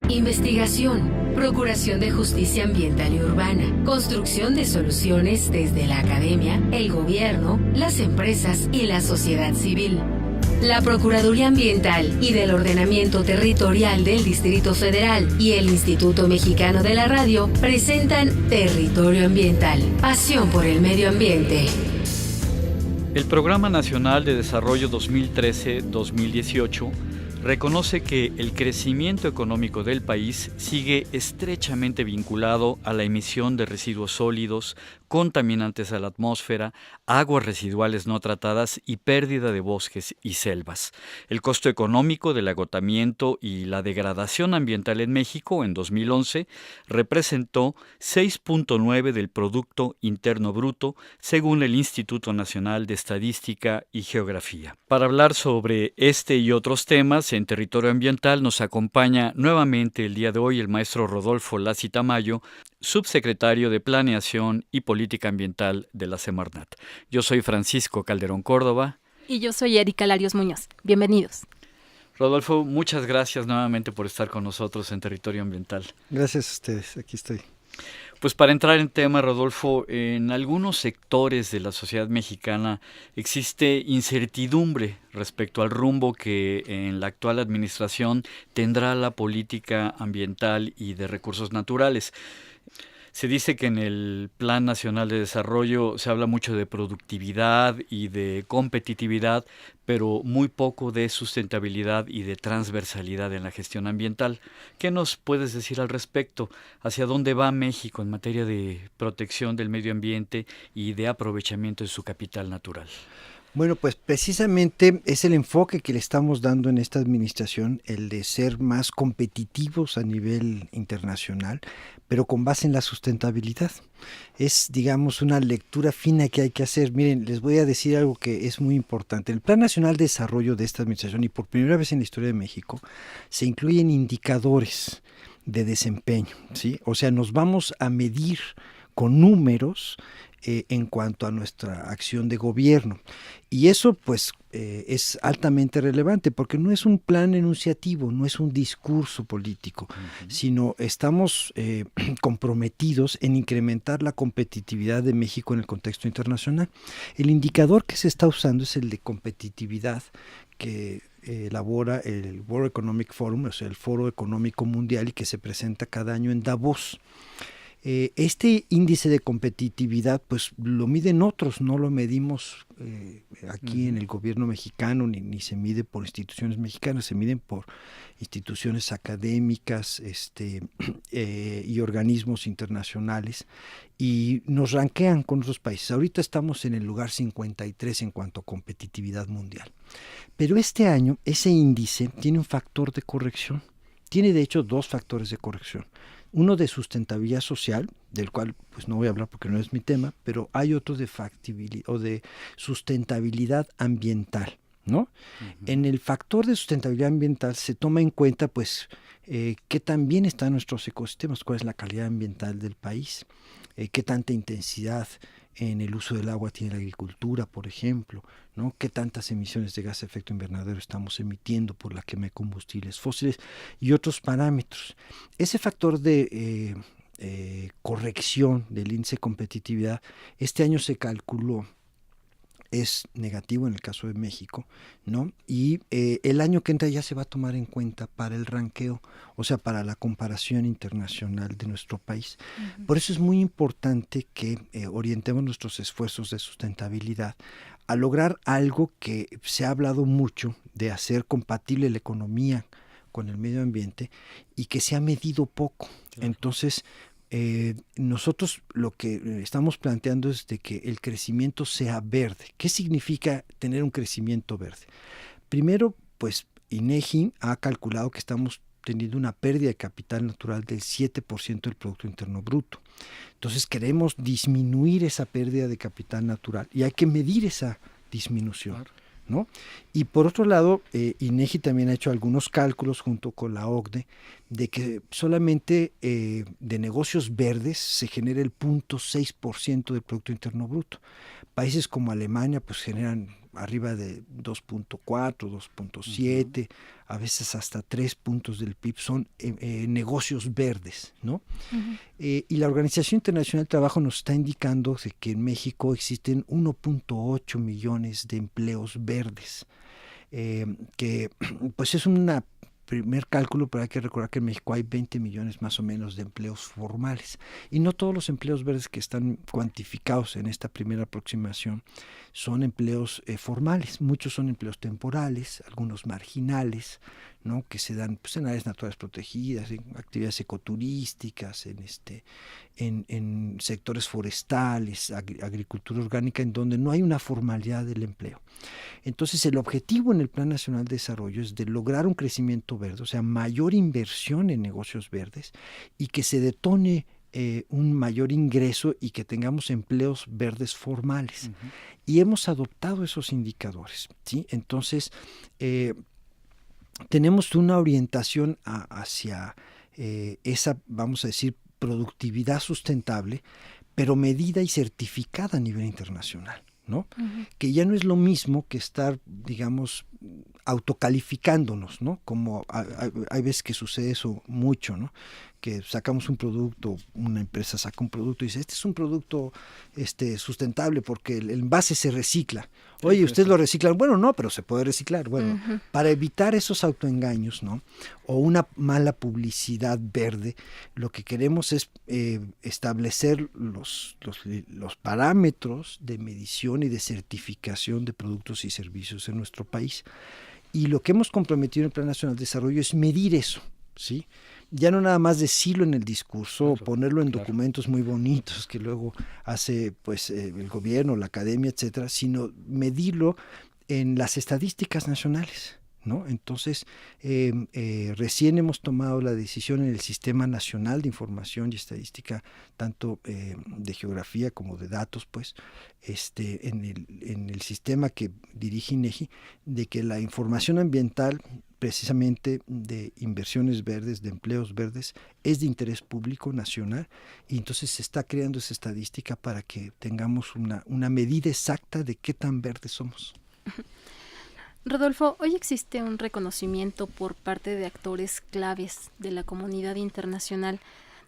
investigación, procuración de justicia ambiental y urbana, construcción de soluciones desde la academia, el gobierno, las empresas y la sociedad civil. La Procuraduría Ambiental y del Ordenamiento Territorial del Distrito Federal y el Instituto Mexicano de la Radio presentan Territorio Ambiental, pasión por el medio ambiente. El Programa Nacional de Desarrollo 2013-2018 reconoce que el crecimiento económico del país sigue estrechamente vinculado a la emisión de residuos sólidos, contaminantes a la atmósfera, aguas residuales no tratadas y pérdida de bosques y selvas. El costo económico del agotamiento y la degradación ambiental en México en 2011 representó 6.9% del Producto Interno Bruto, según el Instituto Nacional de Estadística y Geografía. Para hablar sobre este y otros temas en Territorio Ambiental nos acompaña nuevamente el día de hoy el maestro Rodolfo Lassi Tamayo, subsecretario de Planeación y Política Ambiental de la Semarnat. Yo soy Francisco Calderón Córdoba. Y yo soy Erika Larios Muñoz. Bienvenidos. Rodolfo, muchas gracias nuevamente por estar con nosotros en Territorio Ambiental. Gracias a ustedes, aquí estoy. Pues para entrar en tema, Rodolfo, en algunos sectores de la sociedad mexicana existe incertidumbre respecto al rumbo que en la actual administración tendrá la política ambiental y de recursos naturales. Se dice que en el Plan Nacional de Desarrollo se habla mucho de productividad y de competitividad, pero muy poco de sustentabilidad y de transversalidad en la gestión ambiental. ¿Qué nos puedes decir al respecto? ¿Hacia dónde va México en materia de protección del medio ambiente y de aprovechamiento de su capital natural? Bueno, pues precisamente es el enfoque que le estamos dando en esta administración, el de ser más competitivos a nivel internacional, pero con base en la sustentabilidad. Es, digamos, una lectura fina que hay que hacer. Miren, les voy a decir algo que es muy importante. El Plan Nacional de Desarrollo de esta administración, y por primera vez en la historia de México, se incluyen indicadores de desempeño, ¿sí? O sea, nos vamos a medir con números en cuanto a nuestra acción de gobierno. Y eso pues es altamente relevante porque no es un plan enunciativo, no es un discurso político, sino estamos comprometidos en incrementar la competitividad de México en el contexto internacional. El indicador que se está usando es el de competitividad que elabora el World Economic Forum, o sea, el Foro Económico Mundial, y que se presenta cada año en Davos. Este índice de competitividad pues lo miden otros, no lo medimos aquí en el gobierno mexicano, ni se mide por instituciones mexicanas, se miden por instituciones académicas y organismos internacionales, y nos rankean con otros países. Ahorita estamos en el lugar 53 en cuanto a competitividad mundial, pero este año ese índice tiene un factor de corrección, tiene de hecho dos factores de corrección. Uno de sustentabilidad social, del cual pues no voy a hablar porque no es mi tema, pero hay otro de factibilidad o de sustentabilidad ambiental, ¿no? En el factor de sustentabilidad ambiental se toma en cuenta pues qué tan bien están nuestros ecosistemas, cuál es la calidad ambiental del país, qué tanta intensidad en el uso del agua tiene la agricultura, por ejemplo, ¿no? Qué tantas emisiones de gas de efecto invernadero estamos emitiendo por la quema de combustibles fósiles y otros parámetros. Ese factor de corrección del índice de competitividad este año se calculó, es negativo en el caso de México, ¿no? Y el año que entra ya se va a tomar en cuenta para el ranqueo, o sea, para la comparación internacional de nuestro país. Por eso es muy importante que orientemos nuestros esfuerzos de sustentabilidad a lograr algo que se ha hablado mucho de hacer compatible la economía con el medio ambiente y que se ha medido poco. Claro. Entonces, nosotros lo que estamos planteando es de que el crecimiento sea verde. ¿Qué significa tener un crecimiento verde? Primero, pues INEGI ha calculado que estamos teniendo una pérdida de capital natural del 7% del Producto Interno Bruto. Entonces queremos disminuir esa pérdida de capital natural y hay que medir esa disminución. Claro. ¿No? Y por otro lado, INEGI también ha hecho algunos cálculos junto con la OCDE de que solamente de negocios verdes se genera el 0.6% del Producto Interno Bruto. Países como Alemania pues generan arriba de 2.4, 2.7, a veces hasta 3 puntos del PIB son negocios verdes, ¿no? Y la Organización Internacional del Trabajo nos está indicando de que en México existen 1.8 millones de empleos verdes, que pues es una primer cálculo, pero hay que recordar que en México hay 20 millones más o menos de empleos formales. Y no todos los empleos verdes que están cuantificados en esta primera aproximación son empleos formales. Muchos son empleos temporales, algunos marginales, ¿no? Que se dan pues, en áreas naturales protegidas, en actividades ecoturísticas, en sectores forestales, agricultura orgánica, en donde no hay una formalidad del empleo. Entonces, el objetivo en el Plan Nacional de Desarrollo es de lograr un crecimiento verde, o sea, mayor inversión en negocios verdes y que se detone un mayor ingreso y que tengamos empleos verdes formales. Y hemos adoptado esos indicadores, ¿sí? Entonces, tenemos una orientación hacia esa, vamos a decir, productividad sustentable, pero medida y certificada a nivel internacional, ¿no? Que ya no es lo mismo que estar, digamos, autocalificándonos, ¿no? Como hay veces que sucede eso mucho, ¿no? Que sacamos un producto, una empresa saca un producto y dice, este es un producto sustentable porque el envase se recicla. Oye, ¿ustedes lo reciclan? Bueno, no, pero se puede reciclar. Bueno, para evitar esos autoengaños, ¿no? O una mala publicidad verde, lo que queremos es establecer los parámetros de medición y de certificación de productos y servicios en nuestro país. Y lo que hemos comprometido en el Plan Nacional de Desarrollo es medir eso, ¿sí? Ya no nada más decirlo en el discurso, claro, ponerlo en documentos muy bonitos que luego hace pues el gobierno, la academia, etcétera, sino medirlo en las estadísticas nacionales, ¿no? Entonces, recién hemos tomado la decisión en el Sistema Nacional de Información y Estadística, tanto de geografía como de datos, pues, en el sistema que dirige INEGI, de que la información ambiental, precisamente de inversiones verdes, de empleos verdes, es de interés público nacional, y entonces se está creando esa estadística para que tengamos una medida exacta de qué tan verdes somos. Rodolfo, hoy existe un reconocimiento por parte de actores claves de la comunidad internacional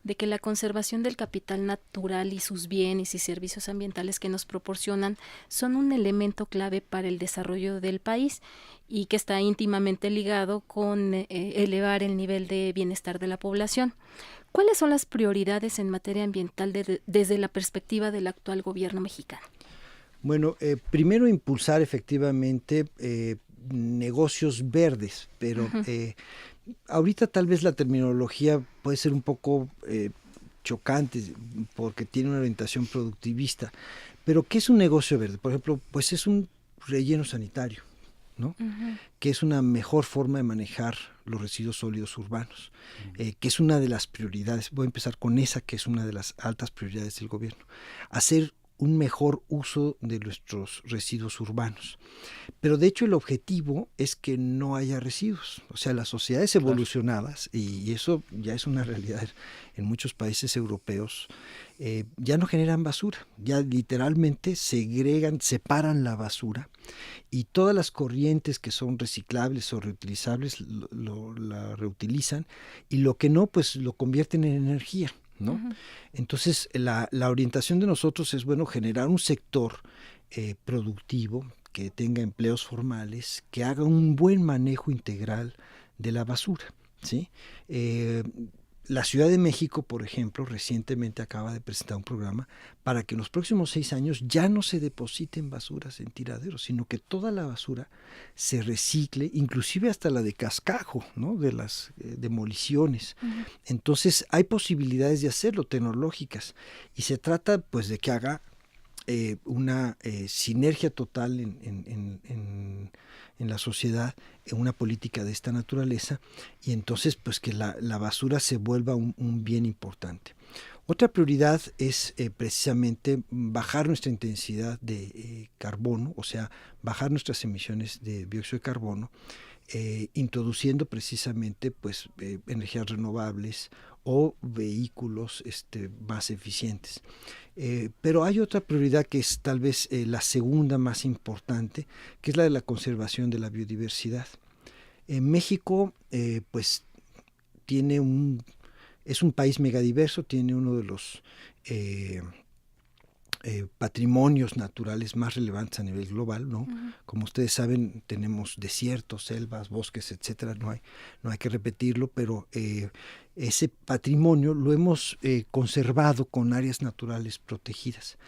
de que la conservación del capital natural y sus bienes y servicios ambientales que nos proporcionan son un elemento clave para el desarrollo del país y que está íntimamente ligado con elevar el nivel de bienestar de la población. ¿Cuáles son las prioridades en materia ambiental desde la perspectiva del actual gobierno mexicano? Bueno, primero impulsar efectivamente negocios verdes, pero ahorita tal vez la terminología puede ser un poco chocante porque tiene una orientación productivista, pero ¿qué es un negocio verde? Por ejemplo, pues es un relleno sanitario, ¿no? Que es una mejor forma de manejar los residuos sólidos urbanos, que es una de las prioridades. Voy a empezar con esa, que es una de las altas prioridades del gobierno. Hacer un mejor uso de nuestros residuos urbanos. Pero de hecho el objetivo es que no haya residuos. O sea, las sociedades evolucionadas, y eso ya es una realidad en muchos países europeos, ya no generan basura, ya literalmente segregan, separan la basura, y todas las corrientes que son reciclables o reutilizables la reutilizan, y lo que no, pues lo convierten en energía, ¿no? Entonces, la orientación de nosotros es, bueno, generar un sector productivo que tenga empleos formales, que haga un buen manejo integral de la basura, ¿sí? La Ciudad de México, por ejemplo, recientemente acaba de presentar un programa para que en los próximos 6 años ya no se depositen basuras en tiraderos, sino que toda la basura se recicle, inclusive hasta la de cascajo, ¿no? De las demoliciones. Entonces hay posibilidades de hacerlo, tecnológicas, y se trata pues de que haga una sinergia total en la sociedad, en una política de esta naturaleza, y entonces pues que la basura se vuelva un bien importante. Otra prioridad es precisamente bajar nuestra intensidad de carbono, o sea, bajar nuestras emisiones de dióxido de carbono, introduciendo precisamente pues energías renovables o vehículos más eficientes. Pero hay otra prioridad que es tal vez la segunda más importante, que es la de la conservación de la biodiversidad. México pues es un país megadiverso, tiene uno de los patrimonios naturales más relevantes a nivel global, ¿no? Uh-huh. Como ustedes saben, tenemos desiertos, selvas, bosques, etcétera. No hay que repetirlo, pero ese patrimonio lo hemos conservado con áreas naturales protegidas.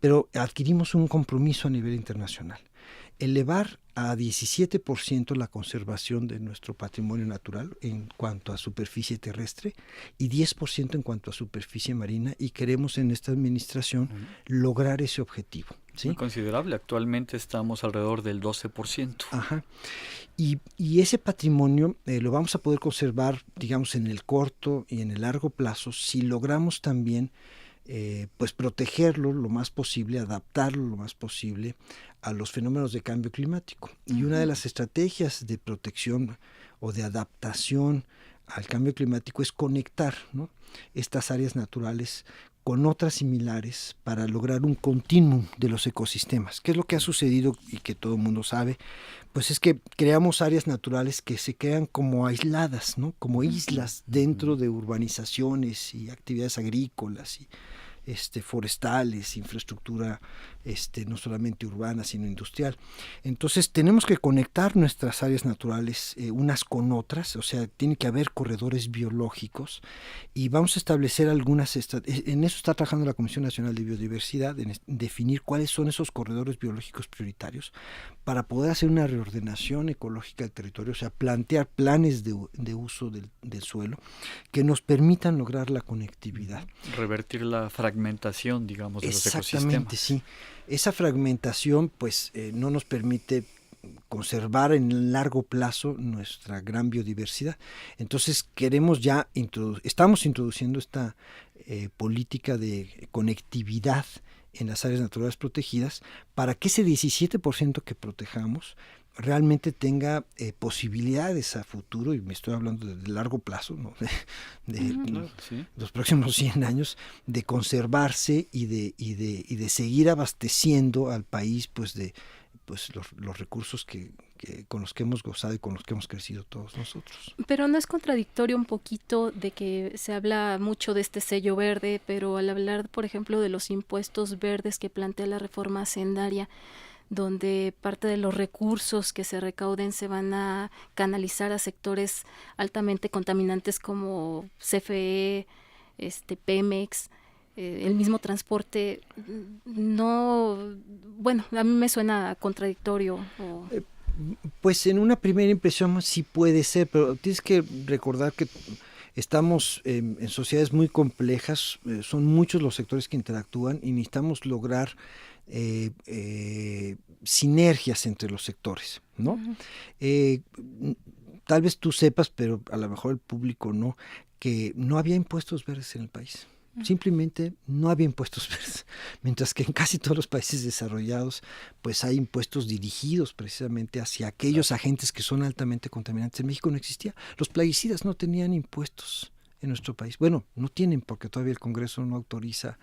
Pero adquirimos un compromiso a nivel internacional. Elevar a 17% la conservación de nuestro patrimonio natural en cuanto a superficie terrestre y 10% en cuanto a superficie marina, y queremos en esta administración lograr ese objetivo. ¿Sí? Muy considerable, actualmente estamos alrededor del 12%. Ajá. Y ese patrimonio lo vamos a poder conservar, digamos, en el corto y en el largo plazo si logramos también pues protegerlo lo más posible, adaptarlo lo más posible a los fenómenos de cambio climático. Y una de las estrategias de protección o de adaptación al cambio climático es conectar, ¿no?, estas áreas naturales con otras similares para lograr un continuum de los ecosistemas. ¿Qué es lo que ha sucedido y que todo el mundo sabe? Pues es que creamos áreas naturales que se quedan como aisladas, ¿no?, como islas dentro de urbanizaciones y actividades agrícolas y forestales, infraestructura no solamente urbana sino industrial. Entonces tenemos que conectar nuestras áreas naturales unas con otras, o sea, tiene que haber corredores biológicos, y vamos a establecer algunas en eso está trabajando la Comisión Nacional de Biodiversidad, en definir cuáles son esos corredores biológicos prioritarios para poder hacer una reordenación ecológica del territorio, o sea, plantear planes de uso del suelo que nos permitan lograr la conectividad. Revertir la fragmentación, digamos, de los ecosistemas. Exactamente, sí. Esa fragmentación pues no nos permite conservar en el largo plazo nuestra gran biodiversidad. Entonces estamos introduciendo esta política de conectividad en las áreas naturales protegidas para que ese 17% que protejamos realmente tenga posibilidades a futuro, y me estoy hablando de largo plazo, ¿no?, de los próximos 100 años, de conservarse y de seguir abasteciendo al país pues de los recursos con los que hemos gozado y con los que hemos crecido todos nosotros. Pero ¿no es contradictorio un poquito de que se habla mucho de este sello verde, pero al hablar, por ejemplo, de los impuestos verdes que plantea la reforma hacendaria, donde parte de los recursos que se recauden se van a canalizar a sectores altamente contaminantes como CFE, Pemex, el mismo transporte, a mí me suena contradictorio. Pues en una primera impresión sí puede ser, pero tienes que recordar que estamos en sociedades muy complejas, son muchos los sectores que interactúan y necesitamos lograr sinergias entre los sectores, ¿no? Uh-huh. Tal vez tú sepas, pero a lo mejor el público no, que no había impuestos verdes en el país. Simplemente no había impuestos verdes, mientras que en casi todos los países desarrollados pues hay impuestos dirigidos precisamente hacia aquellos agentes que son altamente contaminantes. En México no existía. Los plaguicidas no tenían impuestos en nuestro país. Bueno, no tienen porque todavía el Congreso no autoriza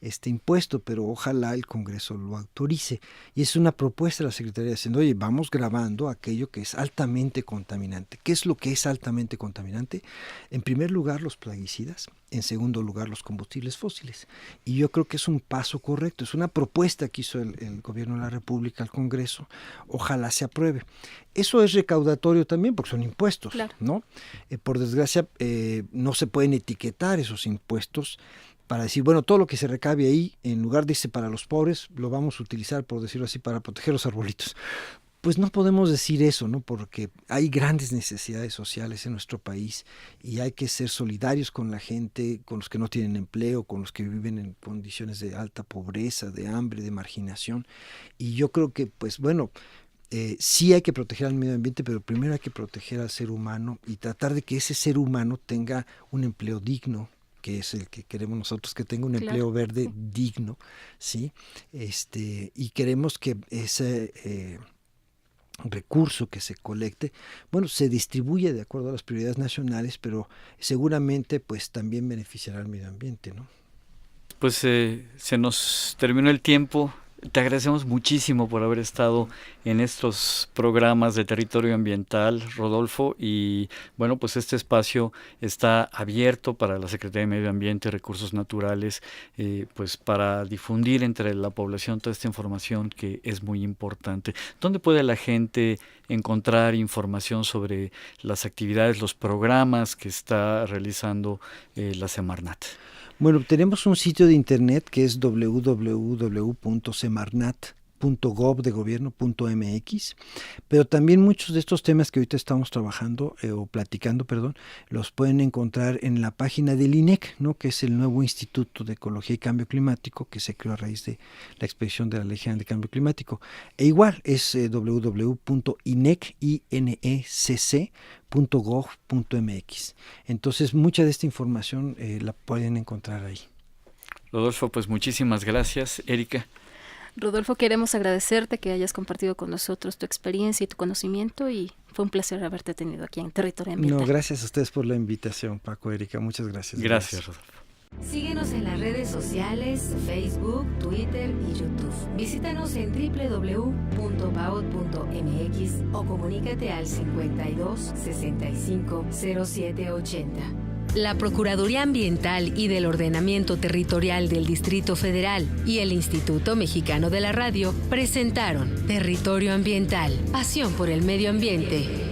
este impuesto, pero ojalá el Congreso lo autorice. Y es una propuesta de la Secretaría diciendo, oye, vamos grabando aquello que es altamente contaminante. ¿Qué es lo que es altamente contaminante? En primer lugar, los plaguicidas. En segundo lugar, los combustibles fósiles. Y yo creo que es un paso correcto. Es una propuesta que hizo el Gobierno de la República al Congreso. Ojalá se apruebe. Eso es recaudatorio también porque son impuestos, claro, ¿no? Por desgracia, no se pueden etiquetar esos impuestos para decir, bueno, todo lo que se recabe ahí, en lugar de irse para los pobres, lo vamos a utilizar, por decirlo así, para proteger los arbolitos. Pues no podemos decir eso, ¿no? Porque hay grandes necesidades sociales en nuestro país y hay que ser solidarios con la gente, con los que no tienen empleo, con los que viven en condiciones de alta pobreza, de hambre, de marginación. Y yo creo que, pues bueno, sí hay que proteger al medio ambiente, pero primero hay que proteger al ser humano y tratar de que ese ser humano tenga un empleo digno, que es el que queremos nosotros, que tenga un empleo verde digno, ¿sí? Y queremos que recurso que se colecte, bueno, se distribuye de acuerdo a las prioridades nacionales, pero seguramente pues también beneficiará al medio ambiente, ¿no? Pues se nos terminó el tiempo. Te agradecemos muchísimo por haber estado en estos programas de territorio ambiental, Rodolfo, y bueno, pues este espacio está abierto para la Secretaría de Medio Ambiente y Recursos Naturales, pues para difundir entre la población toda esta información que es muy importante. ¿Dónde puede la gente encontrar información sobre las actividades, los programas que está realizando la Semarnat? Bueno, tenemos un sitio de internet que es www.semarnat.gov.mx, pero también muchos de estos temas que ahorita estamos trabajando o platicando, los pueden encontrar en la página del INEC, ¿no? Que es el nuevo Instituto de Ecología y Cambio Climático que se creó a raíz de la expedición de la Ley General de Cambio Climático. E igual es www.inec.gov.mx. Entonces, mucha de esta información la pueden encontrar ahí. Rodolfo, pues muchísimas gracias. Erika. Rodolfo, queremos agradecerte que hayas compartido con nosotros tu experiencia y tu conocimiento, y fue un placer haberte tenido aquí en Territorio Ambiental. No, gracias a ustedes por la invitación, Paco, Erika, muchas gracias. Gracias, Rodolfo. Síguenos en las redes sociales, Facebook, Twitter y YouTube. Visítanos en www.baot.mx o comunícate al 52 65 07 80. La Procuraduría Ambiental y del Ordenamiento Territorial del Distrito Federal y el Instituto Mexicano de la Radio presentaron Territorio Ambiental, pasión por el medio ambiente.